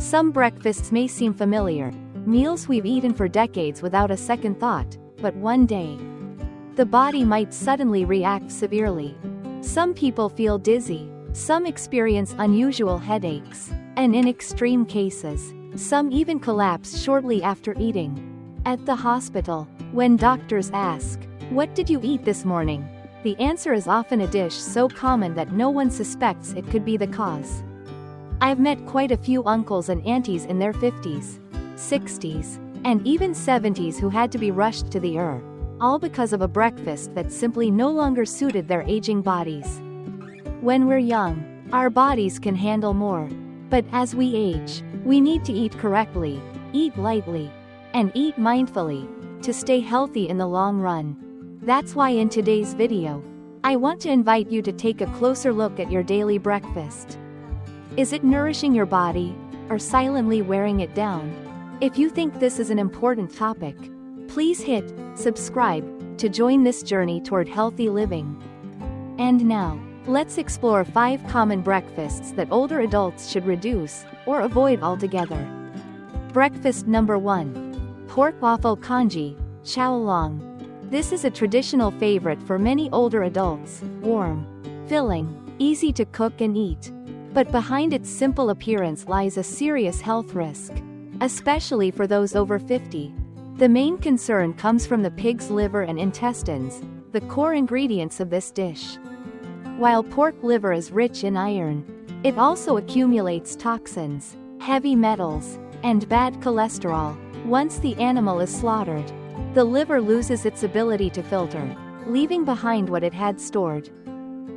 Some breakfasts may seem familiar, meals we've eaten for decades without a second thought, but one day, the body might suddenly react severely. Some people feel dizzy, some experience unusual headaches, and in extreme cases, some even collapse shortly after eating. At the hospital, when doctors ask, "What did you eat this morning?" the answer is often a dish so common that no one suspects it could be the cause. I've met quite a few uncles and aunties in their 50s, 60s, and even 70s who had to be rushed to the ER, all because of a breakfast that simply no longer suited their aging bodies. When we're young, our bodies can handle more. But as we age, we need to eat correctly, eat lightly, and eat mindfully, to stay healthy in the long run. That's why in today's video, I want to invite you to take a closer look at your daily breakfast. Is it nourishing your body, or silently wearing it down? If you think this is an important topic, please hit subscribe to join this journey toward healthy living. And now, let's explore 5 common breakfasts that older adults should reduce or avoid altogether. Breakfast number 1. Pork waffle congee, chow long. This is a traditional favorite for many older adults, warm, filling, easy to cook and eat. But behind its simple appearance lies a serious health risk, especially for those over 50. The main concern comes from the pig's liver and intestines, the core ingredients of this dish. While pork liver is rich in iron, it also accumulates toxins, heavy metals, and bad cholesterol. Once the animal is slaughtered, the liver loses its ability to filter, leaving behind what it had stored,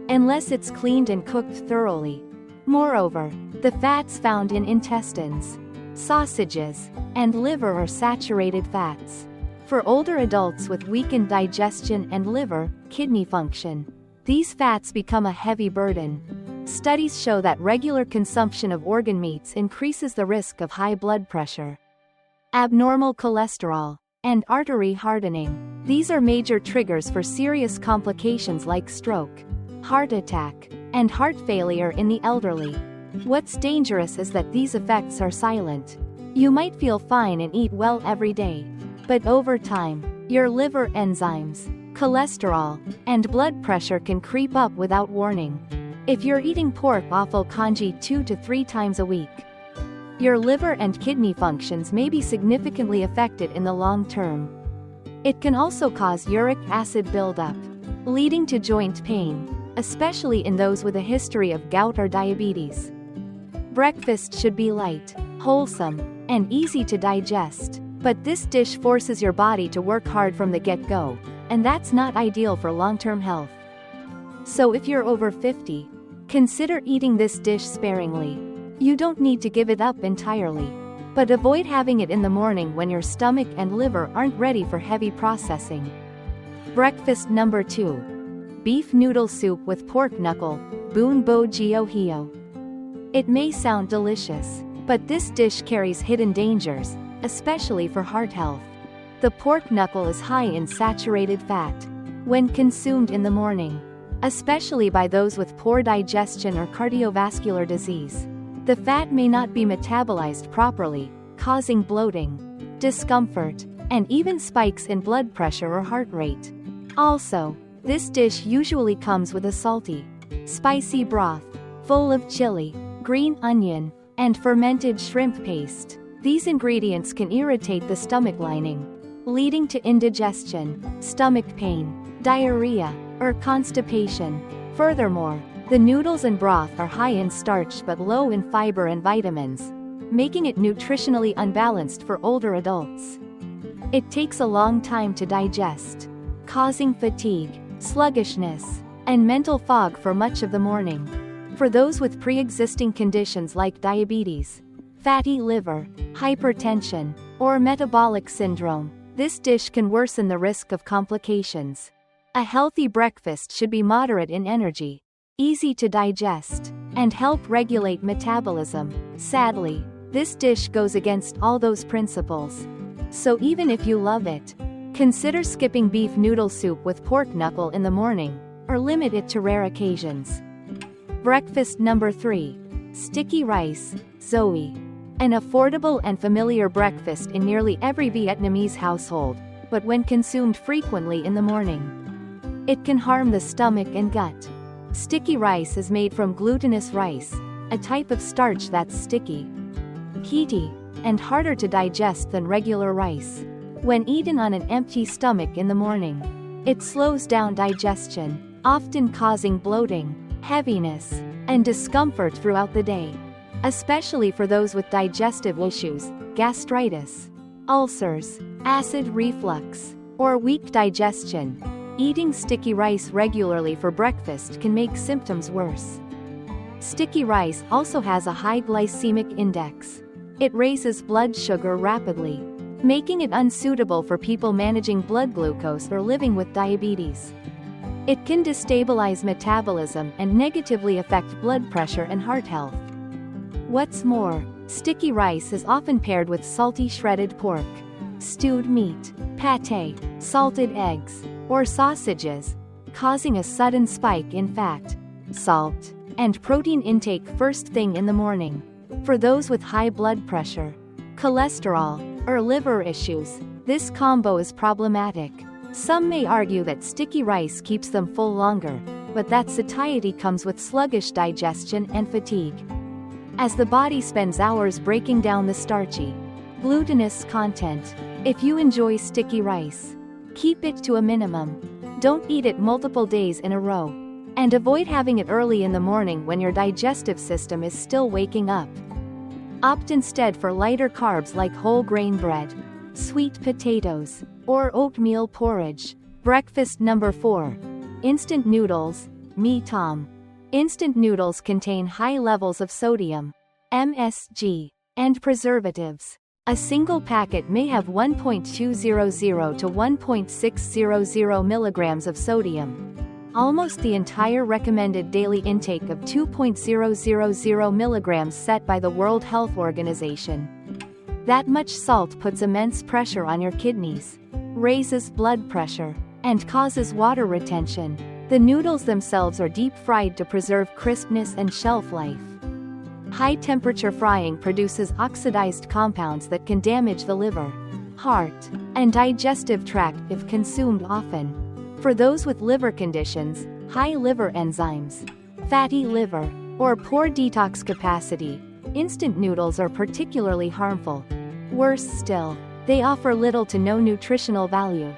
unless it's cleaned and cooked thoroughly. Moreover, the fats found in intestines, sausages, and liver are saturated fats. For older adults with weakened digestion and liver, kidney function, these fats become a heavy burden. Studies show that regular consumption of organ meats increases the risk of high blood pressure, abnormal cholesterol, and artery hardening. These are major triggers for serious complications like stroke, heart attack, and heart failure in the elderly. What's dangerous is that these effects are silent. You might feel fine and eat well every day, but over time, your liver enzymes, cholesterol, and blood pressure can creep up without warning. If you're eating pork waffle congee 2 to 3 times a week, your liver and kidney functions may be significantly affected in the long term. It can also cause uric acid buildup, leading to joint pain, especially in those with a history of gout or diabetes. Breakfast should be light, wholesome, and easy to digest, but this dish forces your body to work hard from the get-go, and that's not ideal for long-term health. So if you're over 50, consider eating this dish sparingly. You don't need to give it up entirely, but avoid having it in the morning when your stomach and liver aren't ready for heavy processing. Breakfast number 2. Beef noodle soup with pork knuckle, bun bo gio hio. It may sound delicious, but this dish carries hidden dangers, especially for heart health. The pork knuckle is high in saturated fat. When consumed in the morning, especially by those with poor digestion or cardiovascular disease, the fat may not be metabolized properly, causing bloating, discomfort, and even spikes in blood pressure or heart rate. Also, this dish usually comes with a salty, spicy broth, full of chili, green onion, and fermented shrimp paste. These ingredients can irritate the stomach lining, leading to indigestion, stomach pain, diarrhea, or constipation. Furthermore, the noodles and broth are high in starch but low in fiber and vitamins, making it nutritionally unbalanced for older adults. It takes a long time to digest, causing fatigue, sluggishness, and mental fog for much of the morning. For those with pre-existing conditions like diabetes, fatty liver, hypertension, or metabolic syndrome, this dish can worsen the risk of complications. A healthy breakfast should be moderate in energy, easy to digest, and help regulate metabolism. Sadly, this dish goes against all those principles. So even if you love it, consider skipping beef noodle soup with pork knuckle in the morning, or limit it to rare occasions. Breakfast number 3. Sticky rice, Zoe. An affordable and familiar breakfast in nearly every Vietnamese household, but when consumed frequently in the morning, it can harm the stomach and gut. Sticky rice is made from glutinous rice, a type of starch that's sticky, heaty, and harder to digest than regular rice. When eaten on an empty stomach in the morning, it slows down digestion, often causing bloating, heaviness, and discomfort throughout the day. Especially for those with digestive issues, gastritis, ulcers, acid reflux, or weak digestion. Eating sticky rice regularly for breakfast can make symptoms worse. Sticky rice also has a high glycemic index. It raises blood sugar rapidly, making it unsuitable for people managing blood glucose or living with diabetes. It can destabilize metabolism and negatively affect blood pressure and heart health. What's more, sticky rice is often paired with salty shredded pork, stewed meat, pâté, salted eggs, or sausages, causing a sudden spike in fat, salt, and protein intake first thing in the morning. For those with high blood pressure, cholesterol, or liver issues, this combo is problematic. Some may argue that sticky rice keeps them full longer, but that satiety comes with sluggish digestion and fatigue, as the body spends hours breaking down the starchy, glutinous content. If you enjoy sticky rice, keep it to a minimum. Don't eat it multiple days in a row, and avoid having it early in the morning when your digestive system is still waking up. Opt instead for lighter carbs like whole grain bread, sweet potatoes, or oatmeal porridge. Breakfast number 4. Instant noodles, mee tom. Instant noodles contain high levels of sodium, MSG, and preservatives. A single packet may have 1.200 to 1.600 milligrams of sodium, almost the entire recommended daily intake of 2.000 milligrams set by the World Health Organization. That much salt puts immense pressure on your kidneys, raises blood pressure, and causes water retention. The noodles themselves are deep fried to preserve crispness and shelf life. High-temperature frying produces oxidized compounds that can damage the liver, heart, and digestive tract if consumed often. For those with liver conditions, high liver enzymes, fatty liver, or poor detox capacity, instant noodles are particularly harmful. Worse still, they offer little to no nutritional value,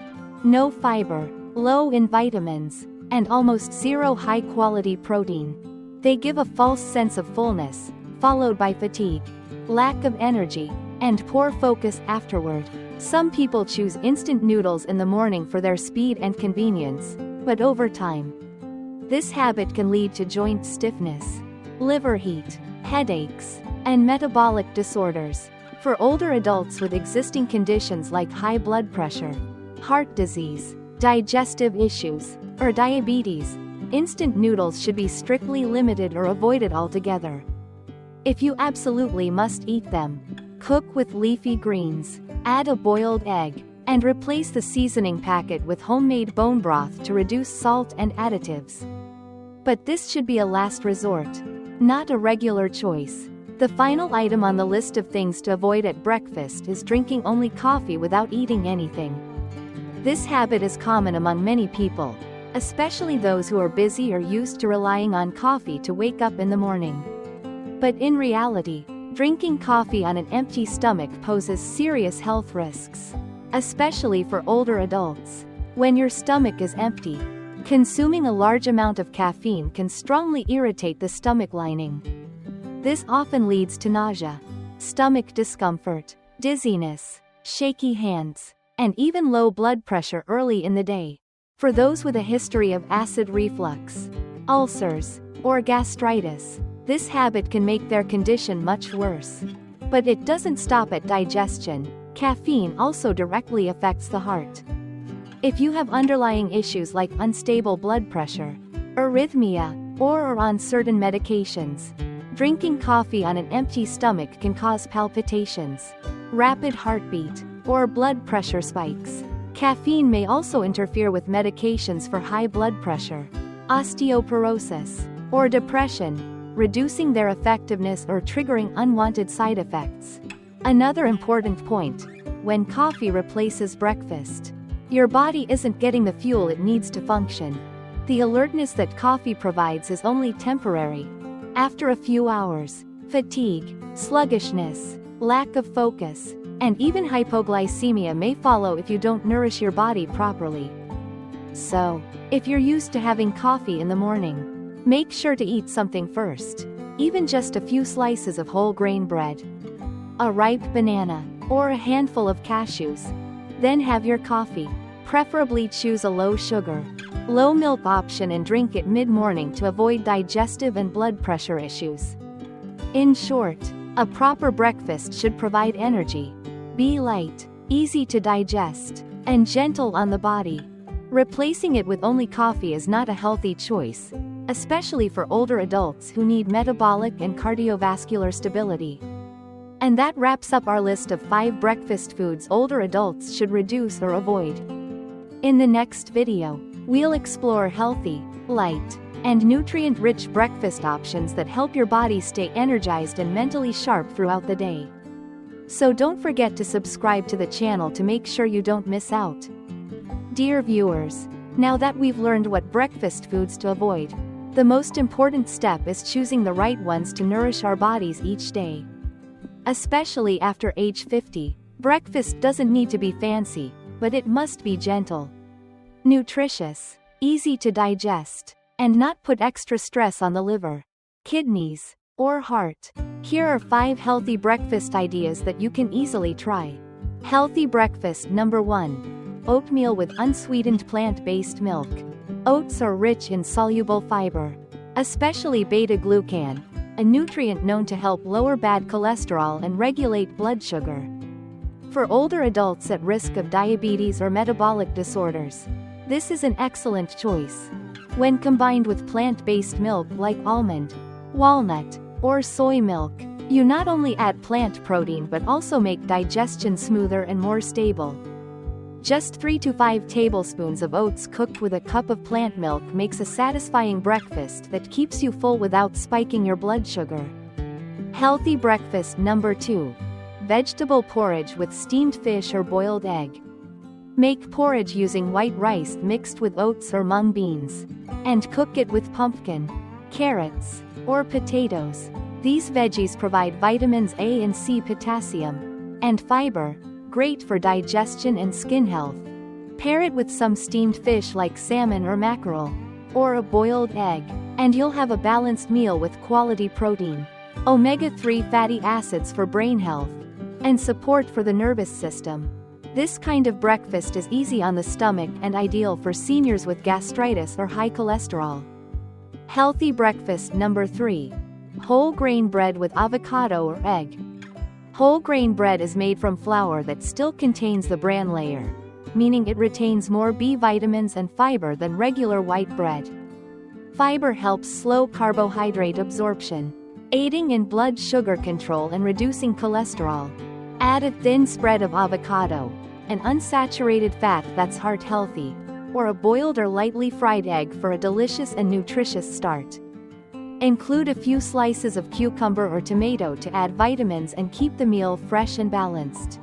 no fiber, low in vitamins, and almost zero high-quality protein. They give a false sense of fullness, followed by fatigue, lack of energy, and poor focus afterward. Some people choose instant noodles in the morning for their speed and convenience, but over time, this habit can lead to joint stiffness, liver heat, headaches, and metabolic disorders. For older adults with existing conditions like high blood pressure, heart disease, digestive issues, or diabetes, instant noodles should be strictly limited or avoided altogether. If you absolutely must eat them, cook with leafy greens, add a boiled egg, and replace the seasoning packet with homemade bone broth to reduce salt and additives. But this should be a last resort, not a regular choice. The final item on the list of things to avoid at breakfast is drinking only coffee without eating anything. This habit is common among many people, especially those who are busy or used to relying on coffee to wake up in the morning. But in reality, drinking coffee on an empty stomach poses serious health risks, especially for older adults. When your stomach is empty, consuming a large amount of caffeine can strongly irritate the stomach lining. This often leads to nausea, stomach discomfort, dizziness, shaky hands, and even low blood pressure early in the day. For those with a history of acid reflux, ulcers, or gastritis, this habit can make their condition much worse. But it doesn't stop at digestion. Caffeine also directly affects the heart. If you have underlying issues like unstable blood pressure, arrhythmia, or are on certain medications, drinking coffee on an empty stomach can cause palpitations, rapid heartbeat, or blood pressure spikes. Caffeine may also interfere with medications for high blood pressure, osteoporosis, or depression. reducing their effectiveness or triggering unwanted side effects. Another important point: when coffee replaces breakfast, your body isn't getting the fuel it needs to function. The alertness that coffee provides is only temporary. After a few hours, fatigue, sluggishness, lack of focus, and even hypoglycemia may follow if you don't nourish your body properly. So, if you're used to having coffee in the morning, make sure to eat something first, even just a few slices of whole grain bread, a ripe banana, or a handful of cashews. Then have your coffee. Preferably choose a low-sugar, low-milk option and drink it mid-morning to avoid digestive and blood pressure issues. In short, a proper breakfast should provide energy, be light, easy to digest, and gentle on the body. Replacing it with only coffee is not a healthy choice, especially for older adults who need metabolic and cardiovascular stability. And that wraps up our list of 5 breakfast foods older adults should reduce or avoid. In the next video, we'll explore healthy, light, and nutrient-rich breakfast options that help your body stay energized and mentally sharp throughout the day. So don't forget to subscribe to the channel to make sure you don't miss out. Dear viewers, now that we've learned what breakfast foods to avoid, the most important step is choosing the right ones to nourish our bodies each day. Especially after age 50, breakfast doesn't need to be fancy, but it must be gentle, nutritious, easy to digest, and not put extra stress on the liver, kidneys, or heart. Here are 5 healthy breakfast ideas that you can easily try. Healthy breakfast number 1. Oatmeal with unsweetened plant-based milk. Oats are rich in soluble fiber, especially beta-glucan, a nutrient known to help lower bad cholesterol and regulate blood sugar. For older adults at risk of diabetes or metabolic disorders, this is an excellent choice. When combined with plant-based milk like almond, walnut, or soy milk, you not only add plant protein but also make digestion smoother and more stable. Just 3 to 5 tablespoons of oats cooked with a cup of plant milk makes a satisfying breakfast that keeps you full without spiking your blood sugar. Healthy breakfast number 2. Vegetable porridge with steamed fish or boiled egg. Make porridge using white rice mixed with oats or mung beans, and cook it with pumpkin, carrots, or potatoes. These veggies provide vitamins A and C, potassium, and fiber, great for digestion and skin health. Pair it with some steamed fish like salmon or mackerel, or a boiled egg, and you'll have a balanced meal with quality protein, omega-3 fatty acids for brain health, and support for the nervous system. This kind of breakfast is easy on the stomach and ideal for seniors with gastritis or high cholesterol. Healthy breakfast number 3. Whole grain bread with avocado or egg. Whole grain bread is made from flour that still contains the bran layer, meaning it retains more B vitamins and fiber than regular white bread. Fiber helps slow carbohydrate absorption, aiding in blood sugar control and reducing cholesterol. Add a thin spread of avocado, an unsaturated fat that's heart healthy, or a boiled or lightly fried egg for a delicious and nutritious start. Include a few slices of cucumber or tomato to add vitamins and keep the meal fresh and balanced.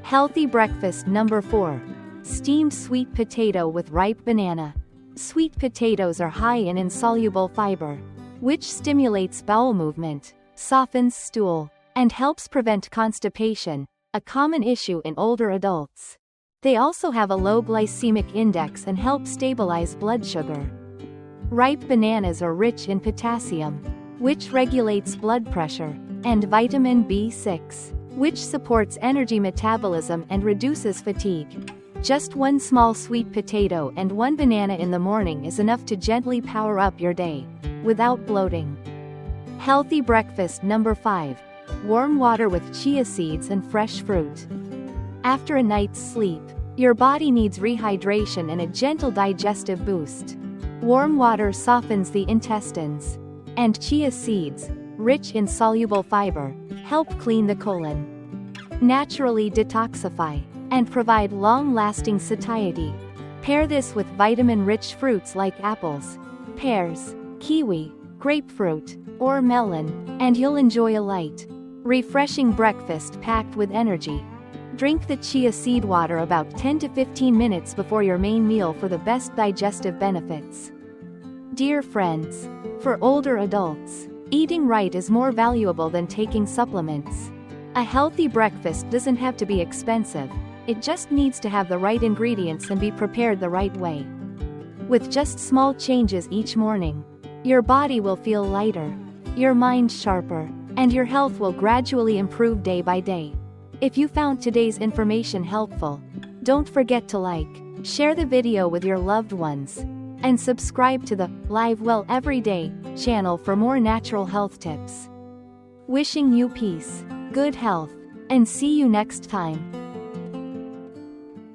Healthy breakfast number 4. Steamed sweet potato with ripe banana. Sweet potatoes are high in insoluble fiber, which stimulates bowel movement, softens stool, and helps prevent constipation, a common issue in older adults. They also have a low glycemic index and help stabilize blood sugar. Ripe bananas are rich in potassium, which regulates blood pressure, and vitamin B6, which supports energy metabolism and reduces fatigue. Just 1 small sweet potato and 1 banana in the morning is enough to gently power up your day, without bloating. Healthy breakfast number 5. Warm water with chia seeds and fresh fruit. After a night's sleep, your body needs rehydration and a gentle digestive boost. Warm water softens the intestines, and chia seeds, rich in soluble fiber, help clean the colon, naturally detoxify, and provide long-lasting satiety. Pair this with vitamin-rich fruits like apples, pears, kiwi, grapefruit, or melon, and you'll enjoy a light, refreshing breakfast packed with energy. Drink the chia seed water about 10 to 15 minutes before your main meal for the best digestive benefits. Dear friends, for older adults, eating right is more valuable than taking supplements. A healthy breakfast doesn't have to be expensive, it just needs to have the right ingredients and be prepared the right way. With just small changes each morning, your body will feel lighter, your mind sharper, and your health will gradually improve day by day. If you found today's information helpful, don't forget to like, share the video with your loved ones, and subscribe to the Live Well Every Day channel for more natural health tips. Wishing you peace, good health, and see you next time.